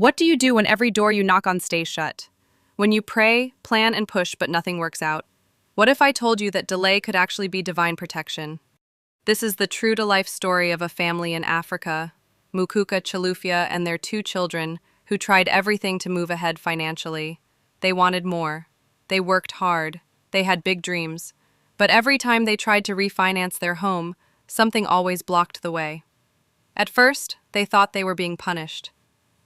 What do you do when every door you knock on stays shut? When you pray, plan, and push, but nothing works out? What if I told you that delay could actually be divine protection? This is the true-to-life story of a family in Africa, Mukuka Chilufya and their two children, who tried everything to move ahead financially. They wanted more. They worked hard. They had big dreams. But every time they tried to refinance their home, something always blocked the way. At first, they thought they were being punished.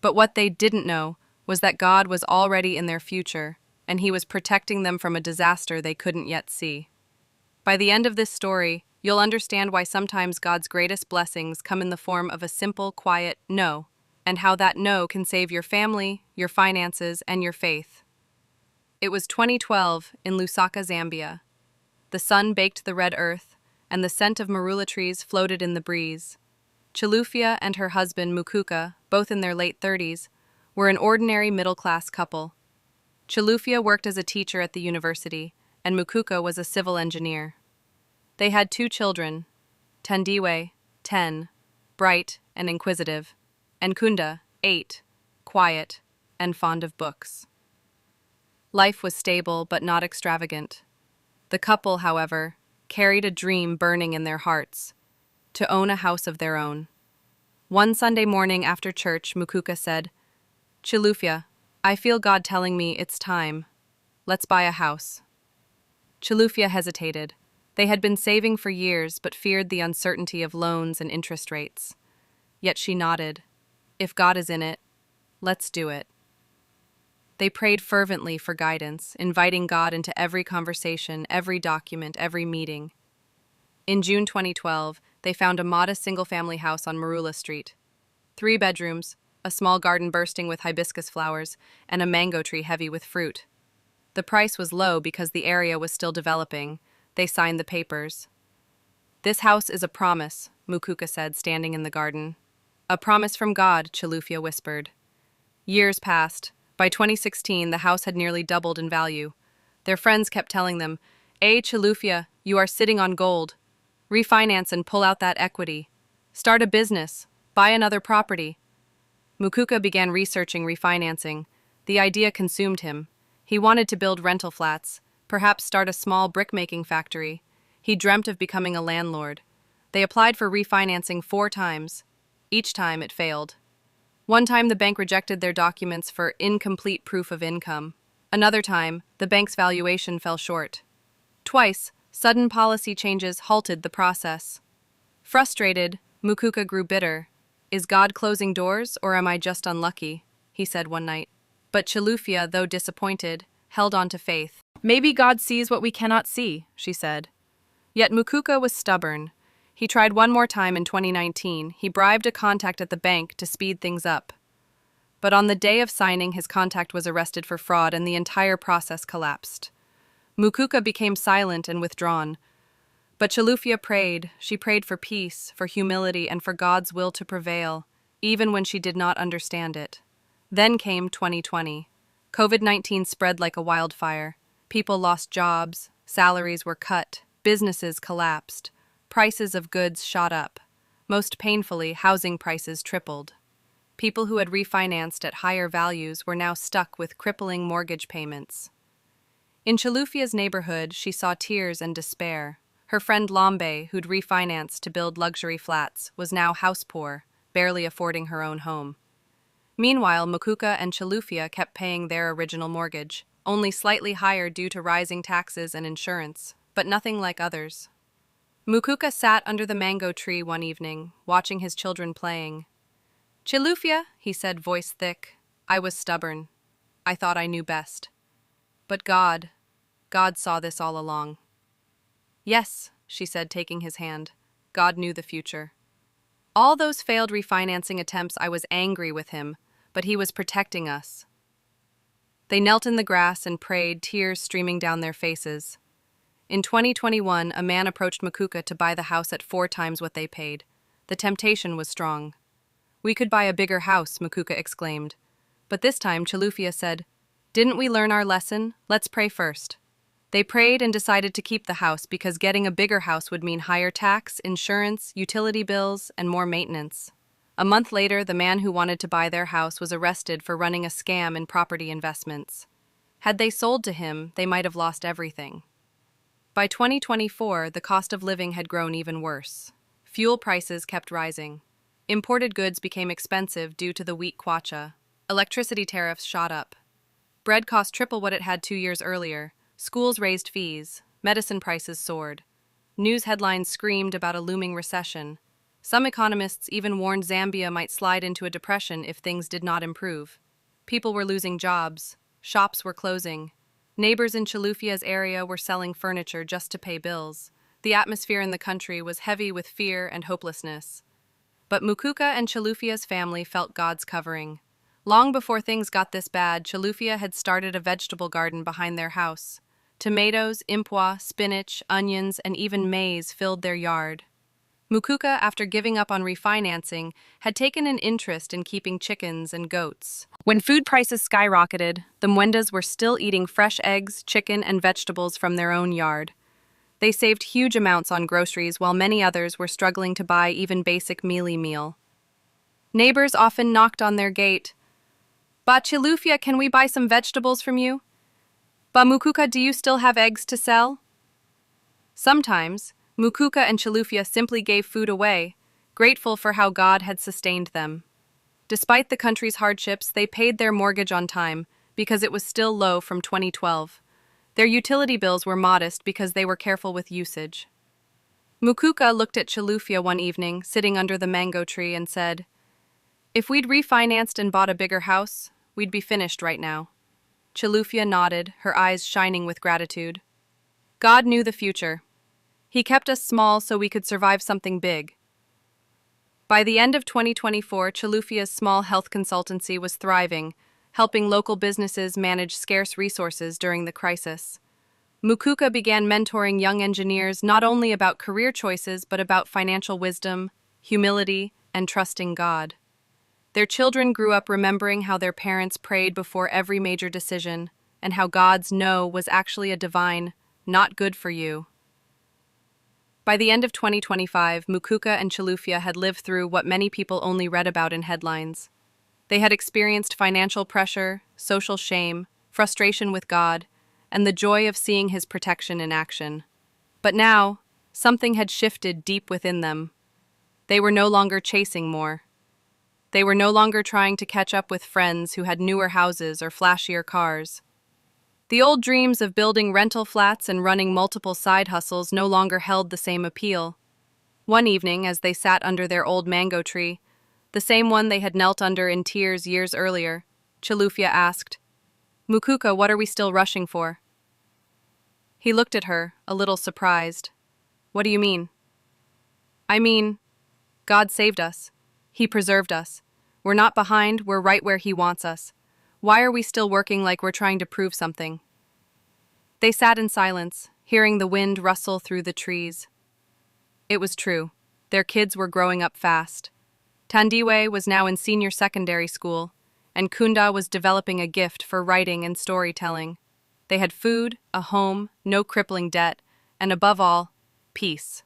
But what they didn't know was that God was already in their future, and He was protecting them from a disaster they couldn't yet see. By the end of this story, you'll understand why sometimes God's greatest blessings come in the form of a simple, quiet no, and how that no can save your family, your finances, and your faith. It was 2012 in Lusaka, Zambia. The sun baked the red earth, and the scent of marula trees floated in the breeze. Chilufya and her husband Mukuka, both in their late 30s, were an ordinary middle-class couple. Chilufya worked as a teacher at the university, and Mukuka was a civil engineer. They had two children, Tandiwe, 10, bright and inquisitive, and Kunda, 8, quiet and fond of books. Life was stable but not extravagant. The couple, however, carried a dream burning in their hearts: to own a house of their own. One Sunday morning after church, Mukuka said, "Chilufya, I feel God telling me it's time. Let's buy a house." Chilufya hesitated. They had been saving for years but feared the uncertainty of loans and interest rates. Yet she nodded. "If God is in it, let's do it." They prayed fervently for guidance, inviting God into every conversation, every document, every meeting. In June 2012, they found a modest single-family house on Marula Street. 3 bedrooms, a small garden bursting with hibiscus flowers, and a mango tree heavy with fruit. The price was low because the area was still developing. They signed the papers. "This house is a promise," Mukuka said, standing in the garden. "A promise from God," Chilufya whispered. Years passed. By 2016, the house had nearly doubled in value. Their friends kept telling them, Chilufya, you are sitting on gold. Refinance and pull out that equity. Start a business. Buy another property." Mukuka began researching refinancing. The idea consumed him. He wanted to build rental flats, perhaps start a small brick-making factory. He dreamt of becoming a landlord. They applied for refinancing 4 times. Each time it failed. One time the bank rejected their documents for incomplete proof of income. Another time, the bank's valuation fell short. Twice, sudden policy changes halted the process. Frustrated, Mukuka grew bitter. "Is God closing doors, or am I just unlucky?" he said one night. But Chilufya, though disappointed, held on to faith. "Maybe God sees what we cannot see," she said. Yet Mukuka was stubborn. He tried one more time in 2019. He bribed a contact at the bank to speed things up. But on the day of signing, his contact was arrested for fraud and the entire process collapsed. Mukuka became silent and withdrawn. But Chilufya prayed. She prayed for peace, for humility, and for God's will to prevail, even when she did not understand it. Then came 2020. COVID-19 spread like a wildfire. People lost jobs, salaries were cut, businesses collapsed. Prices of goods shot up. Most painfully, housing prices tripled. People who had refinanced at higher values were now stuck with crippling mortgage payments. In Chilufya's neighborhood, she saw tears and despair. Her friend Lambe, who'd refinanced to build luxury flats, was now house poor, barely affording her own home. Meanwhile, Mukuka and Chilufya kept paying their original mortgage, only slightly higher due to rising taxes and insurance, but nothing like others. Mukuka sat under the mango tree one evening, watching his children playing. "Chilufya," he said, voice thick. "I was stubborn. I thought I knew best. But God saw this all along." "Yes," she said, taking his hand. "God knew the future. All those failed refinancing attempts, I was angry with him, but he was protecting us." They knelt in the grass and prayed, tears streaming down their faces. In 2021, a man approached Mukuka to buy the house at 4 times what they paid. The temptation was strong. "We could buy a bigger house," Mukuka exclaimed. But this time, Chilufya said, "Didn't we learn our lesson? Let's pray first." They prayed and decided to keep the house because getting a bigger house would mean higher tax, insurance, utility bills, and more maintenance. A month later, the man who wanted to buy their house was arrested for running a scam in property investments. Had they sold to him, they might have lost everything. By 2024, the cost of living had grown even worse. Fuel prices kept rising. Imported goods became expensive due to the weak kwacha. Electricity tariffs shot up. Bread cost triple what it had 2 years earlier. Schools raised fees. Medicine prices soared. News headlines screamed about a looming recession. Some economists even warned Zambia might slide into a depression if things did not improve. People were losing jobs. Shops were closing. Neighbors in Chilufia's area were selling furniture just to pay bills. The atmosphere in the country was heavy with fear and hopelessness. But Mukuka and Chilufia's family felt God's covering. Long before things got this bad, Chilufia had started a vegetable garden behind their house. Tomatoes, impwa, spinach, onions, and even maize filled their yard. Mukuka, after giving up on refinancing, had taken an interest in keeping chickens and goats. When food prices skyrocketed, the Mwendas were still eating fresh eggs, chicken, and vegetables from their own yard. They saved huge amounts on groceries while many others were struggling to buy even basic mealie meal. Neighbors often knocked on their gate. "Ba Chilufia, can we buy some vegetables from you? Ba Mukuka, do you still have eggs to sell?" Sometimes, Mukuka and Chilufia simply gave food away, grateful for how God had sustained them. Despite the country's hardships, they paid their mortgage on time because it was still low from 2012. Their utility bills were modest because they were careful with usage. Mukuka looked at Chilufia one evening, sitting under the mango tree, and said, "If we'd refinanced and bought a bigger house, we'd be finished right now." Chilufia nodded, her eyes shining with gratitude. God knew the future. He kept us small so we could survive something big. By the end of 2024, Chilufia's small health consultancy was thriving, helping local businesses manage scarce resources during the crisis. Mukuka began mentoring young engineers not only about career choices but about financial wisdom, humility, and trusting God. Their children grew up remembering how their parents prayed before every major decision, and how God's no was actually a divine, not good for you. By the end of 2025, Mukuka and Chilufia had lived through what many people only read about in headlines. They had experienced financial pressure, social shame, frustration with God, and the joy of seeing His protection in action. But now, something had shifted deep within them. They were no longer chasing more. They were no longer trying to catch up with friends who had newer houses or flashier cars. The old dreams of building rental flats and running multiple side hustles no longer held the same appeal. One evening, as they sat under their old mango tree, the same one they had knelt under in tears years earlier, Chilufia asked, "Mukuka, what are we still rushing for?" He looked at her, a little surprised. "What do you mean?" "I mean, God saved us. He preserved us. We're not behind, we're right where He wants us. Why are we still working like we're trying to prove something?" They sat in silence, hearing the wind rustle through the trees. It was true. Their kids were growing up fast. Tandiwe was now in senior secondary school, and Kunda was developing a gift for writing and storytelling. They had food, a home, no crippling debt, and above all, peace.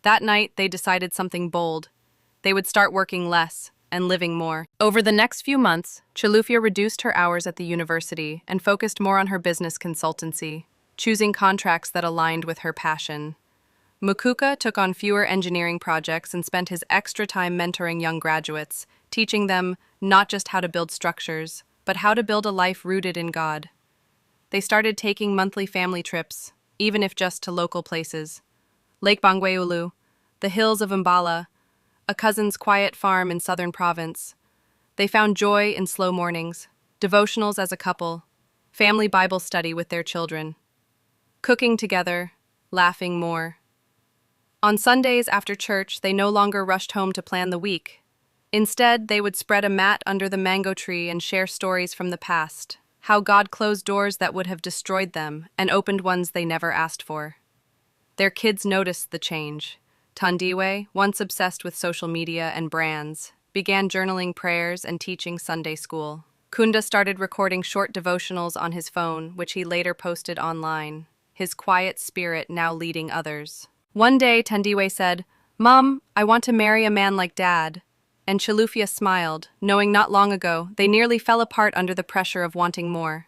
That night, they decided something bold. They would start working less and living more. Over the next few months, Chilufia reduced her hours at the university and focused more on her business consultancy, choosing contracts that aligned with her passion. Mukuka took on fewer engineering projects and spent his extra time mentoring young graduates, teaching them not just how to build structures, but how to build a life rooted in God. They started taking monthly family trips, even if just to local places. Lake Bangweulu, the hills of Mbala, a cousin's quiet farm in southern province. They found joy in slow mornings, devotionals as a couple, family Bible study with their children, cooking together, laughing more. On Sundays after church, they no longer rushed home to plan the week. Instead, they would spread a mat under the mango tree and share stories from the past, how God closed doors that would have destroyed them and opened ones they never asked for. Their kids noticed the change. Tandiwe, once obsessed with social media and brands, began journaling prayers and teaching Sunday school. Kunda started recording short devotionals on his phone, which he later posted online, his quiet spirit now leading others. One day, Tandiwe said, "Mom, I want to marry a man like Dad." and Chilufya smiled, knowing not long ago they nearly fell apart under the pressure of wanting more.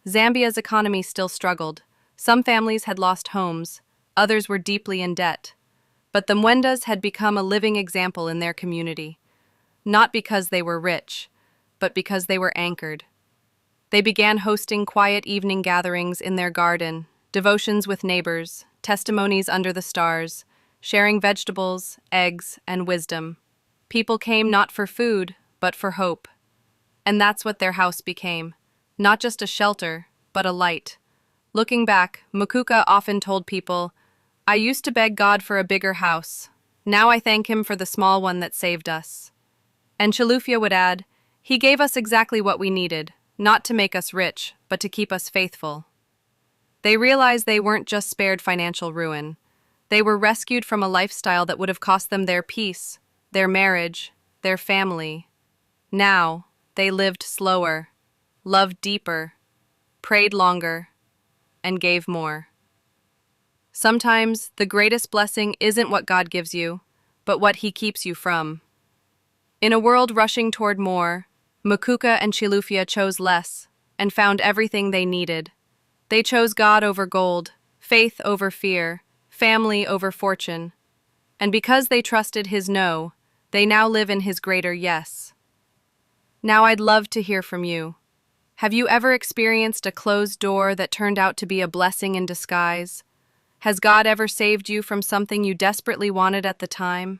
Zambia's economy still struggled. Some families had lost homes, others were deeply in debt. But the Mwendas had become a living example in their community, not because they were rich, but because they were anchored. They began hosting quiet evening gatherings in their garden, devotions with neighbors, testimonies under the stars, sharing vegetables, eggs, and wisdom. People came not for food, but for hope. And that's what their house became. Not just a shelter, but a light. Looking back, Mukuka often told people, "I used to beg God for a bigger house. Now I thank him for the small one that saved us." And Chilufya would add, "He gave us exactly what we needed, not to make us rich, but to keep us faithful." They realized they weren't just spared financial ruin. They were rescued from a lifestyle that would have cost them their peace, their marriage, their family. Now, they lived slower, loved deeper, prayed longer, and gave more. Sometimes, the greatest blessing isn't what God gives you, but what He keeps you from. In a world rushing toward more, Mukuka and Chilufya chose less and found everything they needed. They chose God over gold, faith over fear, family over fortune. And because they trusted His no, they now live in His greater yes. Now I'd love to hear from you. Have you ever experienced a closed door that turned out to be a blessing in disguise? Has God ever saved you from something you desperately wanted at the time?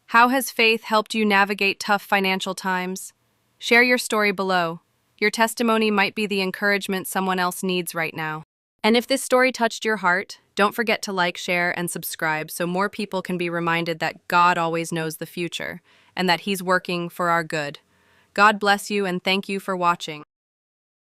How has faith helped you navigate tough financial times? Share your story below. Your testimony might be the encouragement someone else needs right now. And if this story touched your heart, don't forget to like, share, and subscribe so more people can be reminded that God always knows the future and that He's working for our good. God bless you and thank you for watching.